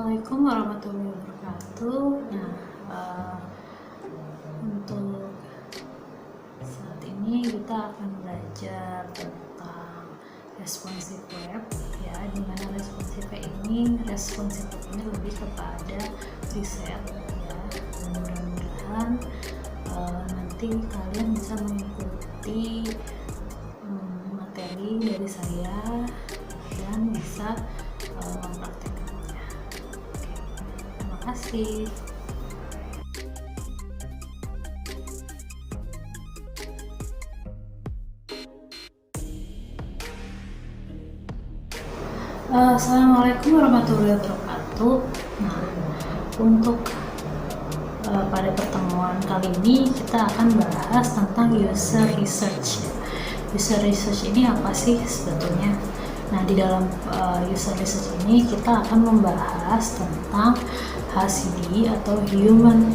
Assalamualaikum warahmatullahi wabarakatuh. Nah, untuk saat ini kita akan belajar tentang responsive web, ya, dimana responsive ini lebih kepada riset, ya, dan mudah-mudahan nanti kalian bisa mengikuti materi dari saya dan bisa mempraktekkannya. Oke, terima kasih. Assalamualaikum warahmatullahi wabarakatuh. Nah, untuk pada pertemuan kali ini kita akan bahas tentang user research. User research ini apa sih sebetulnya? Nah, di dalam user research ini kita akan membahas tentang HCD atau Human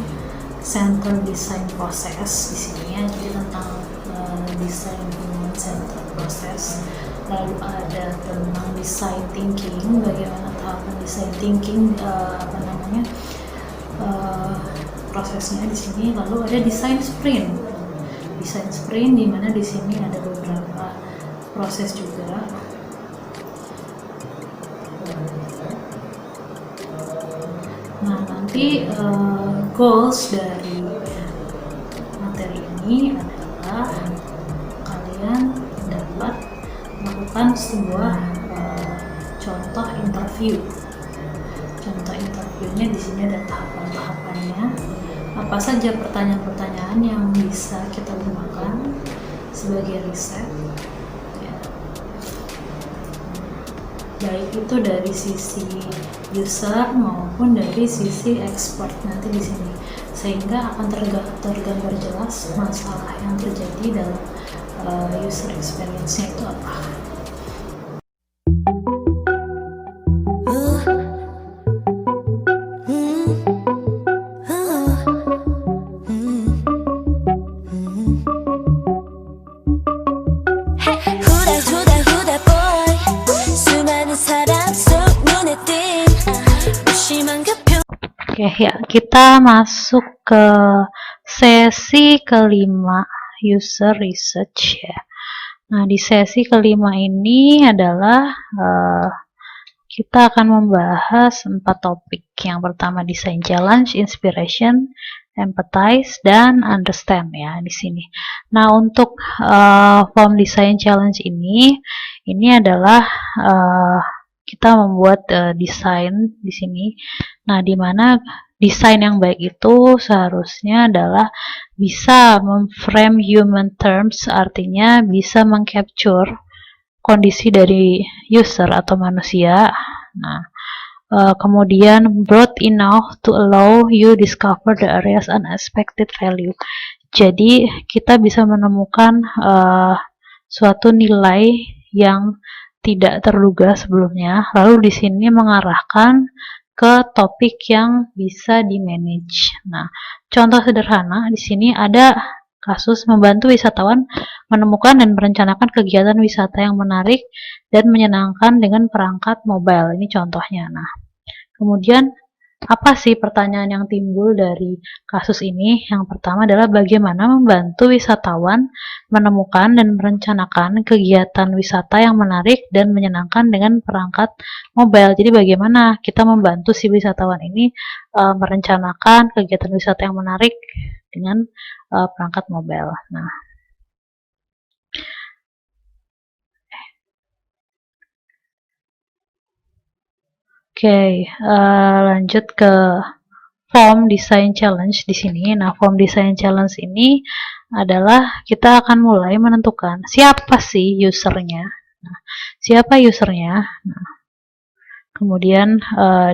Centered Design Process di sini, ya. Jadi tentang desain Human Centered Process. Lalu ada tentang design thinking, bagaimana tahapan design thinking, prosesnya di sini. Lalu ada design sprint. Design sprint di mana di sini ada beberapa proses juga. Nah, nanti goals dari materi ini adalah kalian dapat melakukan sebuah contoh interview. Contoh interviewnya di sini ada tahapan-tahapannya. Apa saja pertanyaan-pertanyaan yang bisa kita gunakan sebagai riset, ya. Baik itu dari sisi user maupun dari sisi expert nanti di sini, sehingga akan tergambar jelas masalah yang terjadi dalam user experience-nya itu apa. Oke, ya, kita masuk ke sesi kelima user research, ya. Nah, di sesi kelima ini adalah kita akan membahas 4 topik. Yang pertama design challenge, inspiration, empathize, dan understand, ya, di sini. Nah, untuk form design challenge ini adalah kita membuat desain di sini. Nah, di mana desain yang baik itu seharusnya adalah bisa memframe human terms, artinya bisa mengcapture kondisi dari user atau manusia. Nah, kemudian broad enough to allow you discover the areas unexpected value. Jadi kita bisa menemukan suatu nilai yang tidak terduga sebelumnya, lalu di sini mengarahkan ke topik yang bisa di manage. Nah, contoh sederhana di sini ada kasus membantu wisatawan menemukan dan merencanakan kegiatan wisata yang menarik dan menyenangkan dengan perangkat mobile. Ini contohnya. Nah, kemudian apa sih pertanyaan yang timbul dari kasus ini? Yang pertama adalah bagaimana membantu wisatawan menemukan dan merencanakan kegiatan wisata yang menarik dan menyenangkan dengan perangkat mobile. Jadi bagaimana kita membantu si wisatawan ini merencanakan kegiatan wisata yang menarik dengan perangkat mobile. Nah, Oke, lanjut ke form design challenge di sini. Nah, form design challenge ini adalah kita akan mulai menentukan siapa sih usernya. Nah, siapa usernya? Nah, kemudian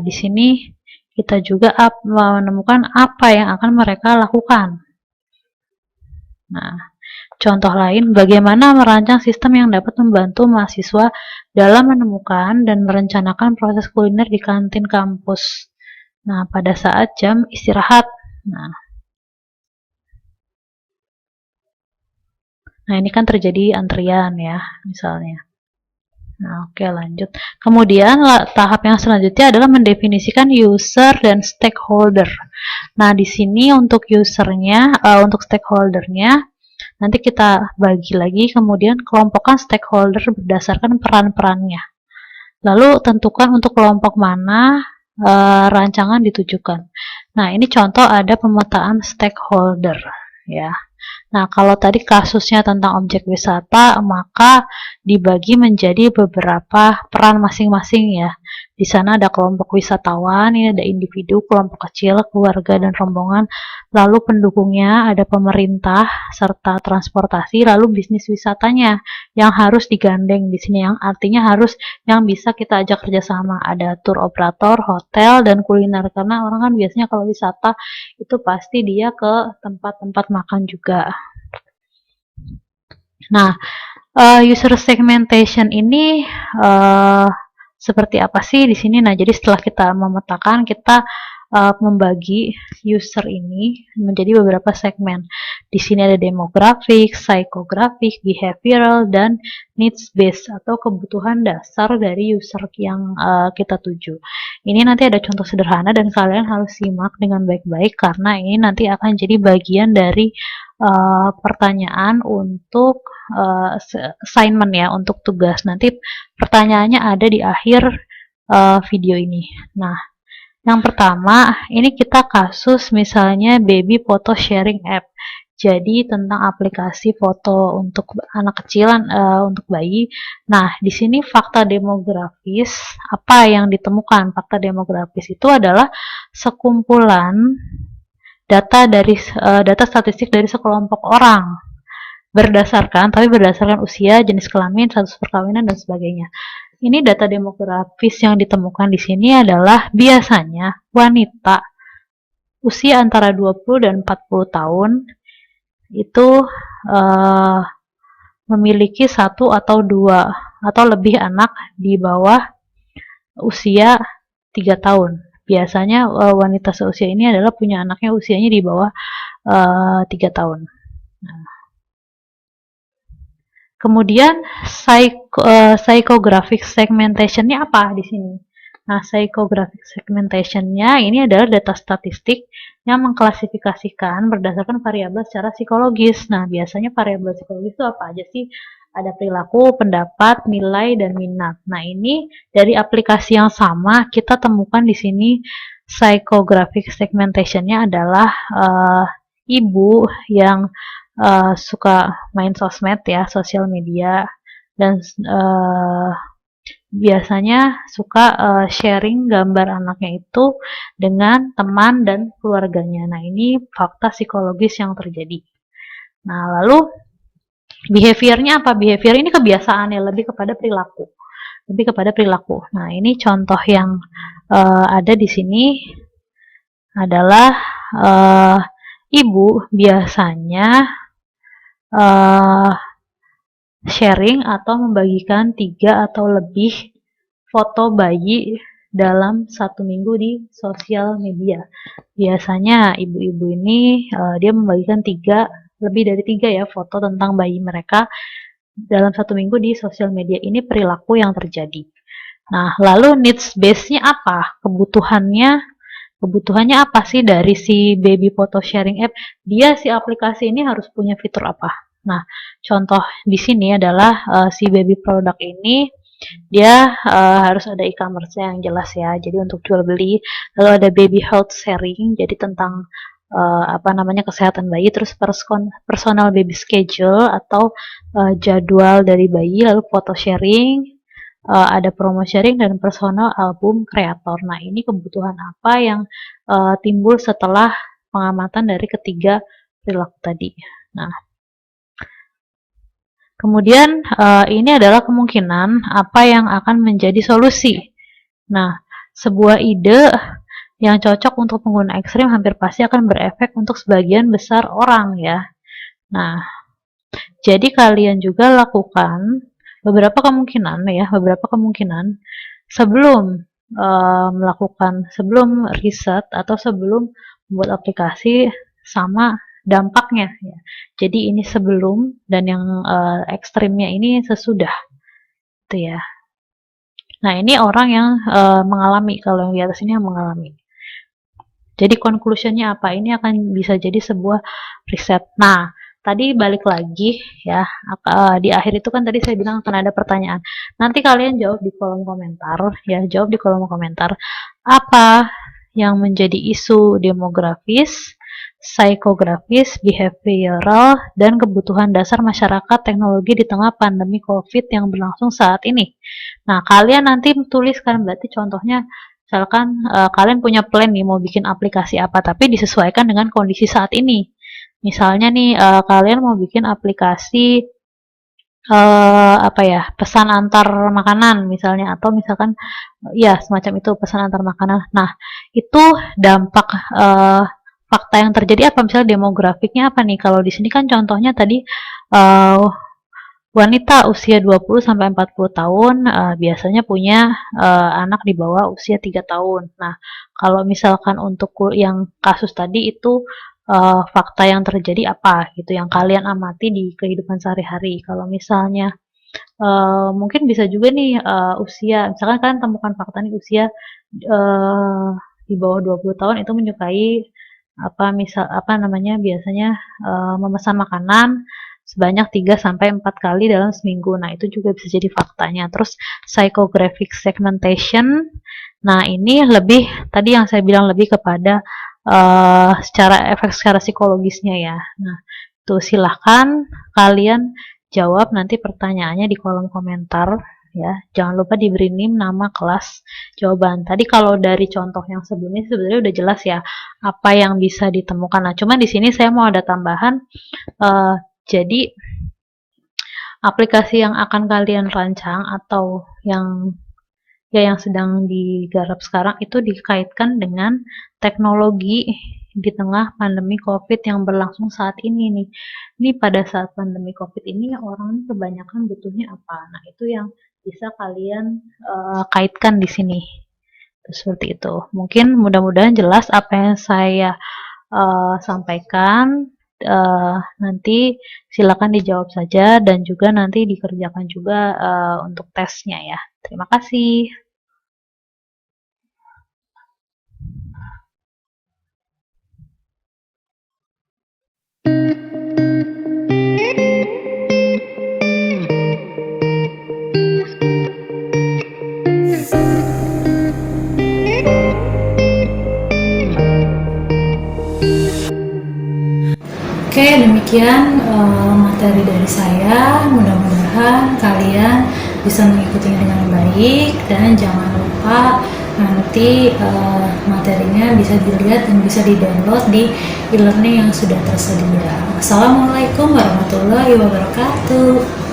di sini kita juga menemukan apa yang akan mereka lakukan. Nah, contoh lain, bagaimana merancang sistem yang dapat membantu mahasiswa dalam menemukan dan merencanakan proses kuliner di kantin kampus. Nah, pada saat jam istirahat. Nah, ini kan terjadi antrian, ya, misalnya. Nah, oke, lanjut. Kemudian tahap yang selanjutnya adalah mendefinisikan user dan stakeholder. Nah, di sini untuk usernya, untuk stakeholdernya, nanti kita bagi lagi, kemudian kelompokkan stakeholder berdasarkan peran-perannya. Lalu tentukan untuk kelompok mana rancangan ditujukan. Nah, ini contoh ada pemetaan stakeholder, ya. Nah, kalau tadi kasusnya tentang objek wisata, maka dibagi menjadi beberapa peran masing-masing ya. Di sana ada kelompok wisatawan, ini ada individu, kelompok kecil, keluarga, dan rombongan. Lalu pendukungnya ada pemerintah, serta transportasi, lalu bisnis wisatanya yang harus digandeng di sini, yang artinya harus yang bisa kita ajak kerjasama. Ada tour operator, hotel, dan kuliner. Karena orang kan biasanya kalau wisata itu pasti dia ke tempat-tempat makan juga. Nah, user segmentation ini seperti apa sih di sini? Nah, jadi setelah kita memetakan, kita membagi user ini menjadi beberapa segmen. Di sini ada demografik, psychographic, behavioral, dan needs based atau kebutuhan dasar dari user yang kita tuju. Ini nanti ada contoh sederhana dan kalian harus simak dengan baik-baik karena ini nanti akan jadi bagian dari pertanyaan untuk assignment ya, untuk tugas. Nanti pertanyaannya ada di akhir video ini. Nah, yang pertama, ini kita kasus misalnya baby photo sharing app. Jadi tentang aplikasi foto untuk anak kecil, untuk bayi. Nah, di sini fakta demografis apa yang ditemukan? Fakta demografis itu adalah sekumpulan data statistik dari sekelompok orang berdasarkan usia, jenis kelamin, status perkawinan, dan sebagainya. Ini data demografis yang ditemukan di sini adalah biasanya wanita usia antara 20 dan 40 tahun itu memiliki satu atau dua atau lebih anak di bawah usia 3 tahun. Biasanya wanita seusia ini adalah punya anaknya usianya di bawah 3 tahun. Nah, kemudian psychographic segmentation-nya apa di sini? Nah, psychographic segmentation-nya ini adalah data statistik yang mengklasifikasikan berdasarkan variabel secara psikologis. Nah, biasanya variabel psikologis itu apa aja sih? Ada perilaku, pendapat, nilai, dan minat. Nah, ini dari aplikasi yang sama kita temukan di sini psychographic segmentation-nya adalah ibu yang suka main sosmed ya, sosial media, dan biasanya suka sharing gambar anaknya itu dengan teman dan keluarganya. Nah, ini fakta psikologis yang terjadi. Nah, lalu behaviornya apa? Behavior ini kebiasaan ya, lebih kepada perilaku. Lebih kepada perilaku. Nah, ini contoh yang ada di sini adalah ibu biasanya sharing atau membagikan 3 atau lebih foto bayi dalam 1 minggu di sosial media. Biasanya ibu-ibu ini dia membagikan lebih dari 3 ya foto tentang bayi mereka dalam 1 minggu di sosial media. Ini perilaku yang terjadi. Nah, lalu needs base-nya apa? Kebutuhannya apa sih dari si baby photo sharing app? Dia si aplikasi ini harus punya fitur apa? Nah, contoh di sini adalah si baby product ini dia harus ada e-commerce yang jelas ya. Jadi untuk jual beli, lalu ada baby health sharing, jadi tentang kesehatan bayi, terus personal baby schedule atau jadwal dari bayi, lalu foto sharing, ada promo sharing, dan personal album kreator. Nah, ini kebutuhan apa yang timbul setelah pengamatan dari ketiga perilaku tadi. Nah, kemudian ini adalah kemungkinan apa yang akan menjadi solusi. Nah, sebuah ide yang cocok untuk pengguna ekstrim hampir pasti akan berefek untuk sebagian besar orang ya. Nah, jadi kalian juga lakukan beberapa kemungkinan sebelum sebelum riset atau sebelum membuat aplikasi sama dampaknya ya. Jadi ini sebelum dan yang ekstrimnya ini sesudah, itu ya. Nah, ini orang yang mengalami, kalau yang di atas ini yang mengalami. Jadi conclusionnya apa? Ini akan bisa jadi sebuah riset. Nah, tadi balik lagi ya, di akhir itu kan tadi saya bilang akan ada pertanyaan. Nanti kalian jawab di kolom komentar, ya, jawab di kolom komentar apa yang menjadi isu demografis, psikografis, behavioral, dan kebutuhan dasar masyarakat teknologi di tengah pandemi COVID yang berlangsung saat ini. Nah, kalian nanti tuliskan, berarti contohnya misalkan kalian punya plan nih mau bikin aplikasi apa, tapi disesuaikan dengan kondisi saat ini. Misalnya nih kalian mau bikin aplikasi apa ya, pesan antar makanan misalnya, atau misalkan ya semacam itu, pesan antar makanan. Nah, itu dampak fakta yang terjadi apa, misalnya demografiknya apa nih. Kalau di sini kan contohnya tadi uh, wanita usia 20 sampai 40 tahun biasanya punya anak di bawah usia 3 tahun. Nah, kalau misalkan untuk yang kasus tadi itu fakta yang terjadi apa gitu yang kalian amati di kehidupan sehari-hari. Kalau misalnya mungkin bisa juga nih usia, misalkan kalian temukan fakta nih usia di bawah 20 tahun itu menyukai apa namanya biasanya memesan makanan sebanyak 3 sampai 4 kali dalam seminggu. Nah, itu juga bisa jadi faktanya. Terus psychographic segmentation. Nah, ini lebih tadi yang saya bilang lebih kepada secara efek secara psikologisnya ya. Nah, itu silahkan kalian jawab nanti pertanyaannya di kolom komentar ya. Jangan lupa diberi NIM, nama, kelas, jawaban. Tadi kalau dari contoh yang sebelumnya sebenarnya udah jelas ya apa yang bisa ditemukan. Nah, cuman di sini saya mau ada tambahan jadi aplikasi yang akan kalian rancang atau yang sedang digarap sekarang itu dikaitkan dengan teknologi di tengah pandemi COVID yang berlangsung saat ini nih. Ini pada saat pandemi COVID ini orang kebanyakan butuhnya apa? Nah, itu yang bisa kalian kaitkan di sini. Seperti itu. Mungkin mudah-mudahan jelas apa yang saya sampaikan. Nanti silakan dijawab saja dan juga nanti dikerjakan juga untuk tesnya ya. Terima kasih. Oke, demikian materi dari saya. Mudah-mudahan kalian bisa mengikutinya dengan baik dan jangan lupa nanti materinya bisa dilihat dan bisa di-download di e-learning yang sudah tersedia. Wassalamualaikum warahmatullahi wabarakatuh.